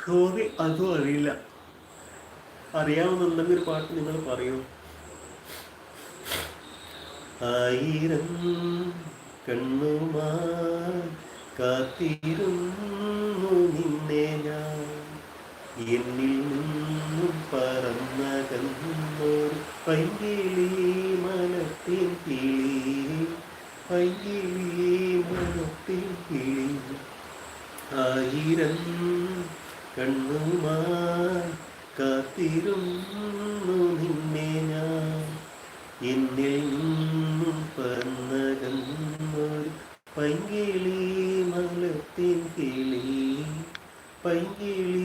Sorry, അതും അറിയില്ല. അറിയാവുന്നുണ്ടെങ്കിൽ ഒരു പാട്ട് നിങ്ങൾ പറയൂ. ആയിരം കണ്ണുമായി കാത്തിരുന്നു നിന്നെ ഞാൻ, എന്നിൽ നിന്നും പറന്നകന്നൊരു പൈങ്കിളി മനത്തിൻ കിളി, പൈങ്കിളി മനത്തിൻ കിളി. ആയിരം കണ്ണുമായി കാത്തിരുന്നു നിന്നെ ഞാൻ, എന്നിൽ നിന്നും പറന്നകന്നൊരു പൈങ്കിളി മനത്തിൻ കിളി, പൈങ്കിളി